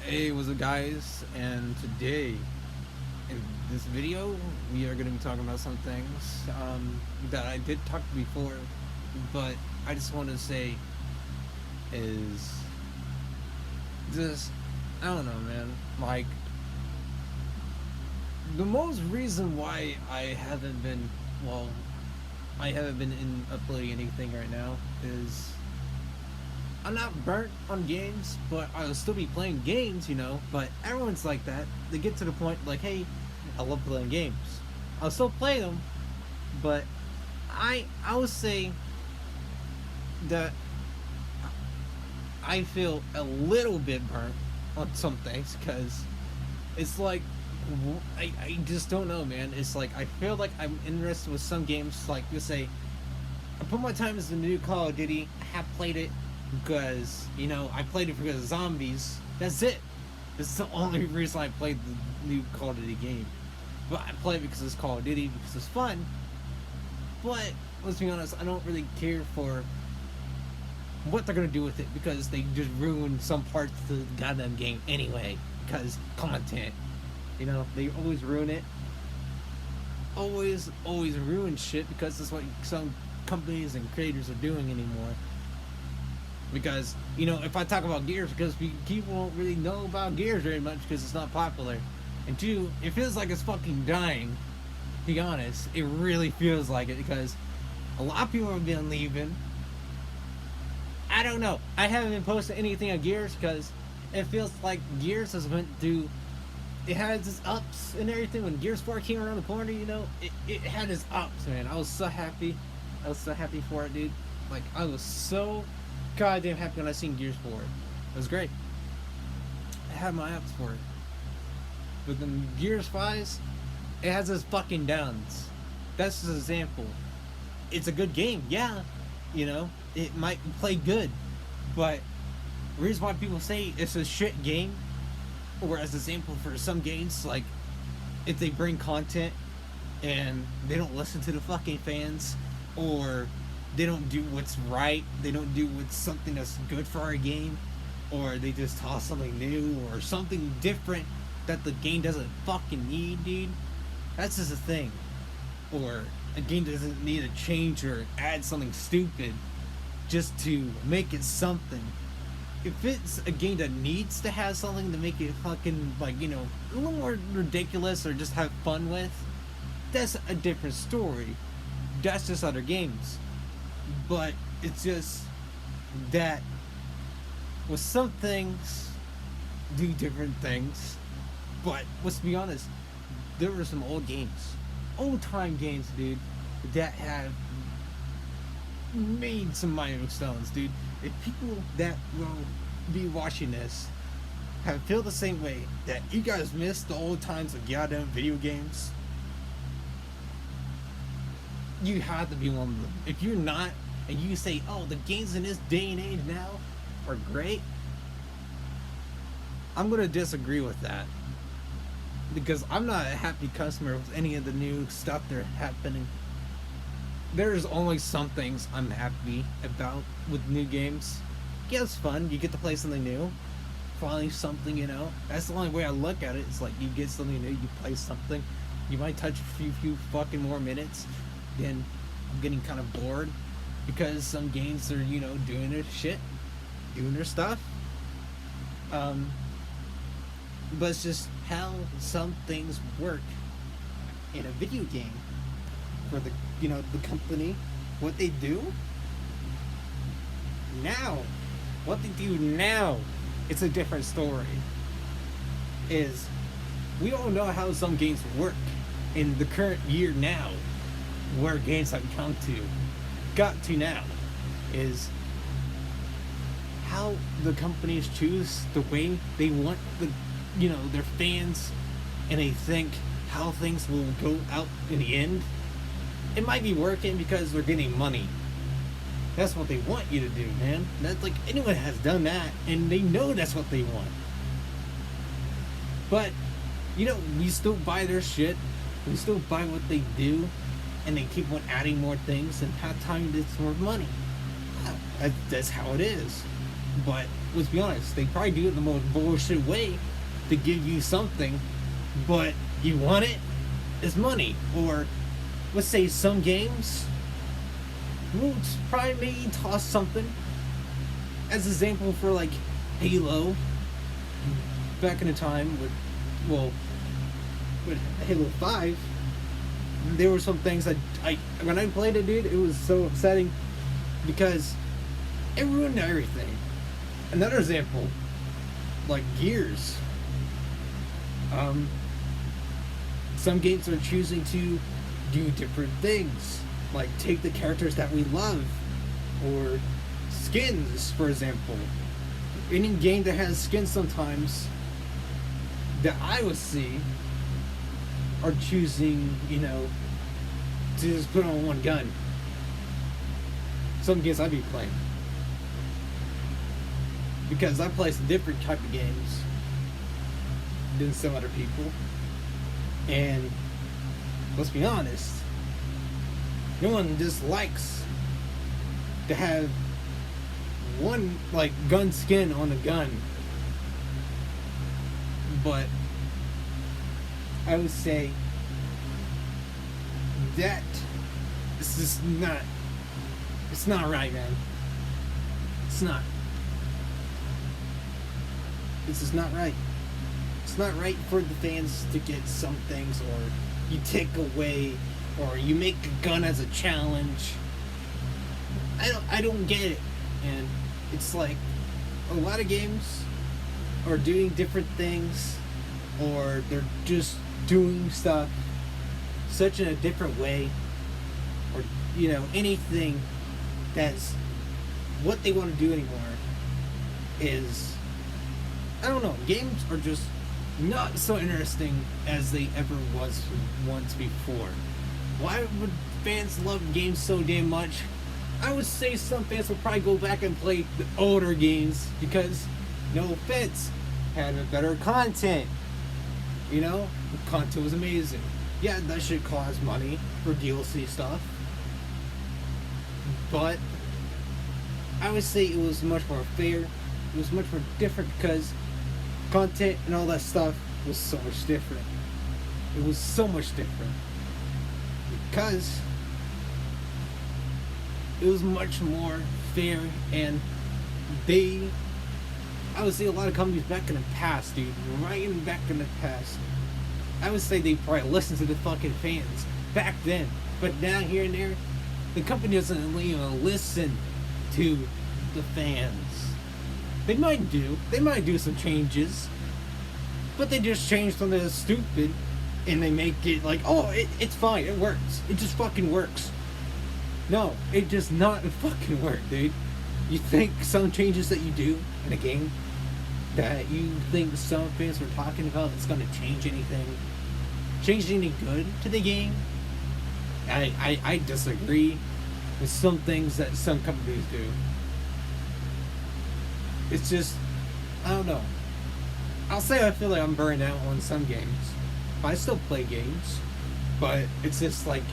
Hey, what's up, guys? And today, in this video, we are going to be talking about some things that I did talk before, but I just want to say is just, I don't know, man. Like, the most reason why well, I haven't been in uploading anything right now is I'm not burnt on games, but I'll still be playing games, But everyone's like that. They get to the point like, hey, I love playing games. I'll still play them, but I would say that I feel a little bit burnt on some things because it's like I just don't know, man. It's like I feel like I'm interested with some games. Like you say, I put my time into the new Call of Duty. I have played it because I played it because of zombies. That's it. It's the only reason I played the new Call of Duty game. But I play it because it's Call of Duty because it's fun. But let's be honest, I don't really care for what they're gonna do with it because they just ruin some parts of the goddamn game anyway. Because content, they always ruin it. Always ruin shit because that's what some companies and creators are doing anymore. Because if I talk about Gears, because people don't really know about Gears very much because it's not popular, and two, it feels like it's fucking dying. To be honest, it really feels like it because a lot of people have been leaving. I don't know. I haven't been posting anything on Gears because it feels like Gears has went through. It had its ups and everything. When Gears 4 came around the corner, it had its ups, man. I was so happy. I was so happy for it, dude. Like, I was so goddamn happy when I seen Gears 4. It was great. I had my apps for it. But then Gears 5, it has its fucking downs. That's just an example. It's a good game, yeah. It might play good. But the reason why people say it's a shit game, or as an example for some games, like if they bring content and they don't listen to the fucking fans, or they don't do what's right, they don't do what's something that's good for our game, or they just toss something new or something different that the game doesn't fucking need, dude. That's just a thing. Or a game doesn't need to change or add something stupid just to make it something. If it's a game that needs to have something to make it fucking a little more ridiculous or just have fun with, that's a different story. That's just other games. But it's just that with some things do different things. But let's be honest, there were some old time games, dude, that have made some milestones, dude. If people that will be watching this feel the same way that you guys miss the old times of goddamn video games, you have to be one of them. If you're not, and you say, oh, the games in this day and age now are great, I'm going to disagree with that. Because I'm not a happy customer with any of the new stuff that are happening. There's only some things I'm happy about with new games. Yeah, it's fun. You get to play something new. Finally something, That's the only way I look at it. It's like you get something new, you play something. You might touch a few fucking more minutes. Then I'm getting kind of bored. Because some games are, doing their shit. Doing their stuff. But it's just how some things work in a video game. For the the company, what they do now, it's a different story. Is we all know how some games work in the current year now, where games have got to now, is how the companies choose the way they want their fans, and they think how things will go out in the end. It might be working because they're getting money. That's what they want you to do, man. That's like anyone has done that, and they know that's what they want. But we still buy their shit. We still buy what they do, and they keep on adding more things, and half time it's more money. That's how it is. But let's be honest, they probably do it the most bullshit way to give you something, but you want it as money. Or let's say some games will probably maybe toss something as an example for like Halo back in the time with, well, with Halo 5. There were some things that I when I played it, dude, it was so upsetting because it ruined everything. Another example, like Gears. Some games are choosing to do different things, like take the characters that we love, or skins, for example. Any game that has skins sometimes that I would see are choosing, to just put on one gun. Some games I'd be playing. Because I play some different type of games than some other people. And let's be honest, no one just likes to have one like gun skin on a gun. But I would say that it's just not, it's not right, man. It's not. This is not right. It's not right for the fans to get some things, or you take away, or you make a gun as a challenge. I don't get it. And it's like a lot of games are doing different things, or they're just doing stuff such in a different way, or anything that's what they want to do anymore is, I don't know, games are just not so interesting as they ever was once before. Why would fans love games so damn much? I would say some fans will probably go back and play the older games because, no offense, had a better content. The content was amazing. Yeah, that should cost money for DLC stuff. But I would say it was much more fair. It was much more different because content and all that stuff was so much different. It was so much different because it was much more fair, and I would say a lot of companies back in the past, dude, right back in the past, I would say they probably listened to the fucking fans back then. But now, here and there, the company doesn't even listen to the fans. They might do some changes, but they just change something that's stupid, and they make it like, oh, it's fine, it works. It just fucking works. No, it does not fucking work, dude. You think some changes that you do in a game that you think some fans are talking about is going to change anything good to the game? I disagree with some things that some companies do. It's just, I don't know. I'll say I feel like I'm burned out on some games. I still play games, but it's just like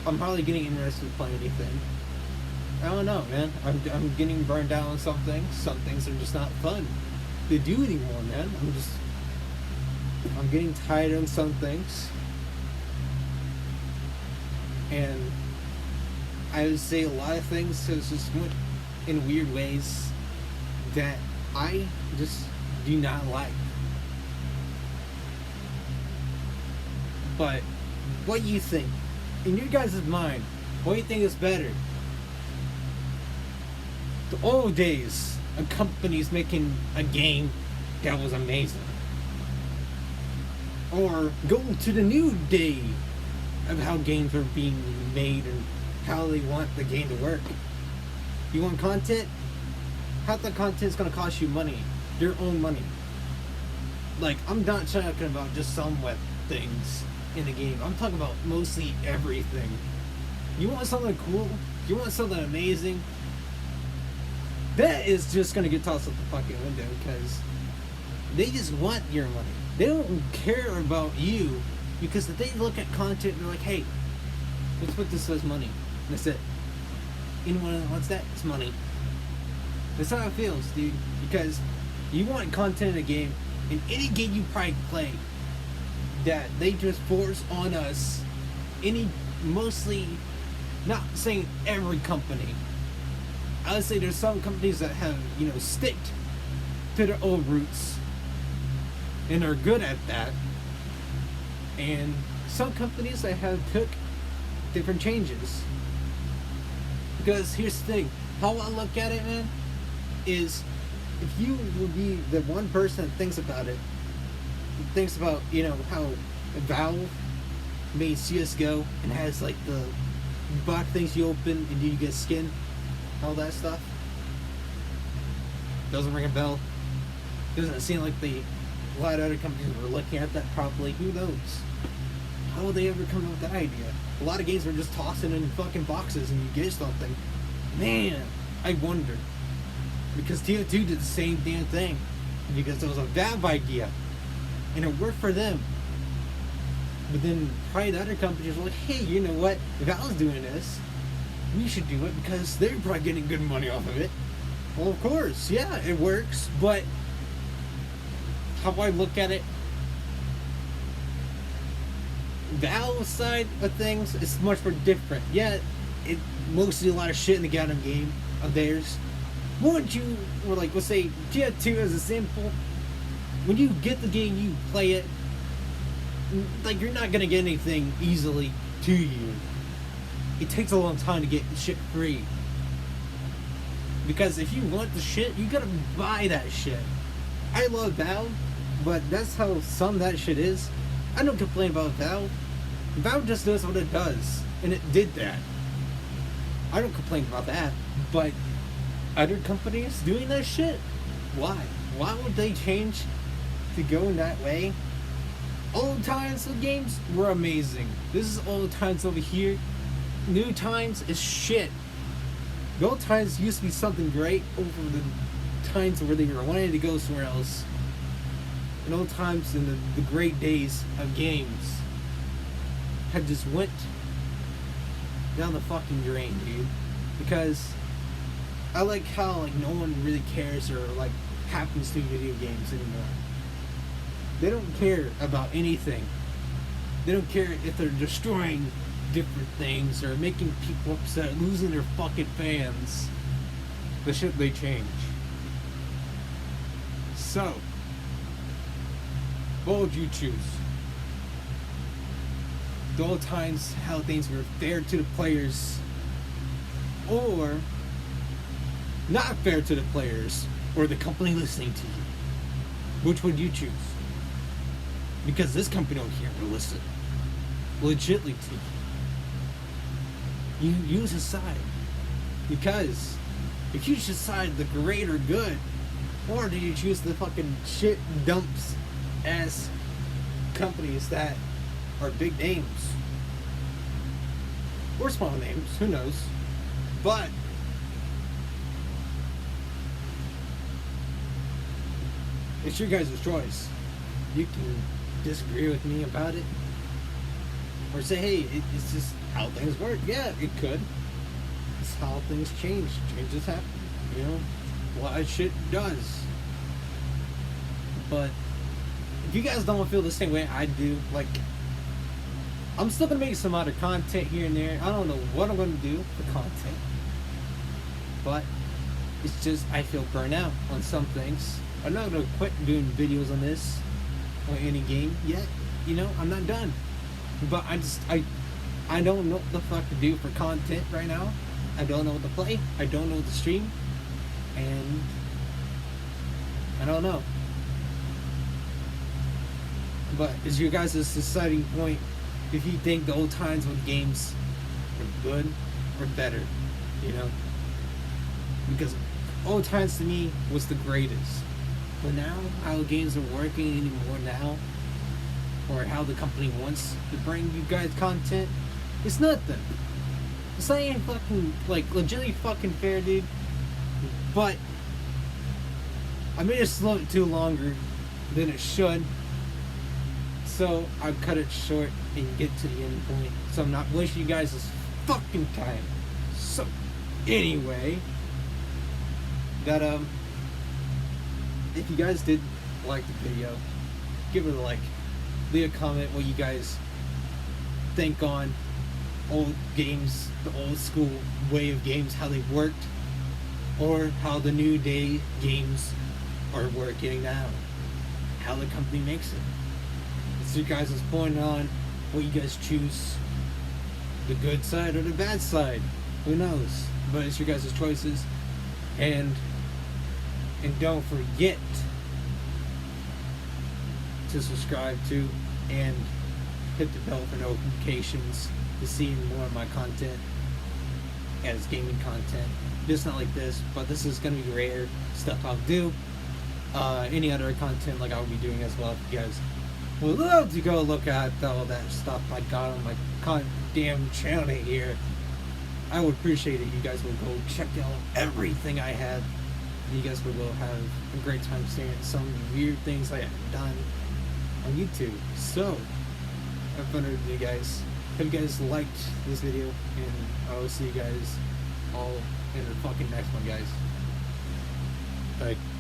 I'm hardly getting interested in playing anything. I don't know, man. I'm getting burned out on some things. Some things are just not fun to do anymore, man. I'm getting tired on some things. And I would say a lot of things has just went in weird ways that I just do not like. But what do you think? In your guys' mind, what do you think is better? The old days of companies making a game that was amazing, or go to the new day of how games are being made and how they want the game to work? You want content? Half the content's gonna cost you money, your own money. Like, I'm not talking about just some web things in the game. I'm talking about mostly everything. You want something cool? You want something amazing? That is just gonna get tossed out the fucking window because they just want your money. They don't care about you, because if they look at content and they're like, hey, let's put this as money. And that's it. Anyone that wants that, it's money. That's how it feels, dude. Because you want content in a game, in any game you probably play, that they just force on us. Mostly, not saying every company. I would say there's some companies that have, sticked to their old roots and are good at that. And some companies that have took different changes. Because here's the thing, how I look at it, man, is if you would be the one person that thinks about it, thinks about, how Valve made CSGO and has like the box things you open and you get skin, all that stuff. Doesn't ring a bell. Doesn't seem like a lot of other companies were looking at that properly. Who knows? How would they ever come up with that idea? A lot of games were just tossing in fucking boxes and you get something. Man, I wonder. Because TF2 did the same damn thing. Because it was a Valve idea. And it worked for them. But then probably the other companies were like, hey, you know what? Valve's doing this. We should do it because they're probably getting good money off of it. Well, of course, yeah, it works. But how I look at it, Valve's side of things is much more different. Yeah, it mostly a lot of shit in the goddamn game of theirs. Wouldn't you, or like, let's say, TF2 as a sample, when you get the game, you play it, like, you're not gonna get anything easily to you. It takes a long time to get shit free. Because if you want the shit, you gotta buy that shit. I love Valve, but that's how some of that shit is. I don't complain about Valve. Valve just does what it does, and it did that. I don't complain about that, but other companies doing that shit? Why? Why would they change to go in that way? Old times of games were amazing. This is old times over here. New times is shit. The old times used to be something great over the times where they were wanting to go somewhere else. And old times in the great days of games had just went down the fucking drain, dude. Because I like how like no one really cares or like happens to video games anymore. They don't care about anything. They don't care if they're destroying different things or making people upset, losing their fucking fans. The shit they change. So, what would you choose? The old times, how things were fair to the players, or not fair to the players, or the company listening to you? Which would you choose? Because this company don't care or listen legitly to you. You use a side. Because if you decide the greater good, or do you choose the fucking shit dumps ass companies that are big names? Or small names, who knows? But it's your guys' choice. You can disagree with me about it, or say, hey, it's just how things work. Yeah, it could. It's how things change. Changes happen. You know, what shit does. But if you guys don't feel the same way I do, like, I'm still gonna make some other content here and there. I don't know what I'm gonna do for content, but it's just I feel burnt out on some things. I'm not gonna quit doing videos on this or any game yet. You know, I'm not done. But I don't know what the fuck to do for content right now. I don't know what to play. I don't know what to stream. And I don't know. But it's your guys' deciding point if you think the old times with games were good or better, you know? Because old times to me was the greatest. But now, how games are working anymore now, or how the company wants to bring you guys content, it's nothing. It's not even fucking, like, legitimately fucking fair, dude. But I made it slow too longer than it should. So I cut it short and get to the end point. So I'm not wasting you guys' fucking time. So anyway, that if you guys did like the video, give it a like, leave a comment what you guys think on old games, the old school way of games, how they worked, or how the new day games are working now, how the company makes it. It's your guys' point on what you guys choose, the good side or the bad side. Who knows? But it's your guys' choices. And don't forget to subscribe to and hit the bell for notifications to see more of my content as gaming content. Just not like this, but this is gonna be rare stuff I'll do. Any other content like I'll be doing as well. If you guys would love to go look at all that stuff I got on my goddamn channel here, I would appreciate it. You guys will go check out everything I have. You guys will go have a great time seeing some weird things I have done on YouTube. So, have fun with you guys. Hope you guys liked this video, and I will see you guys all in the fucking next one, guys. Bye.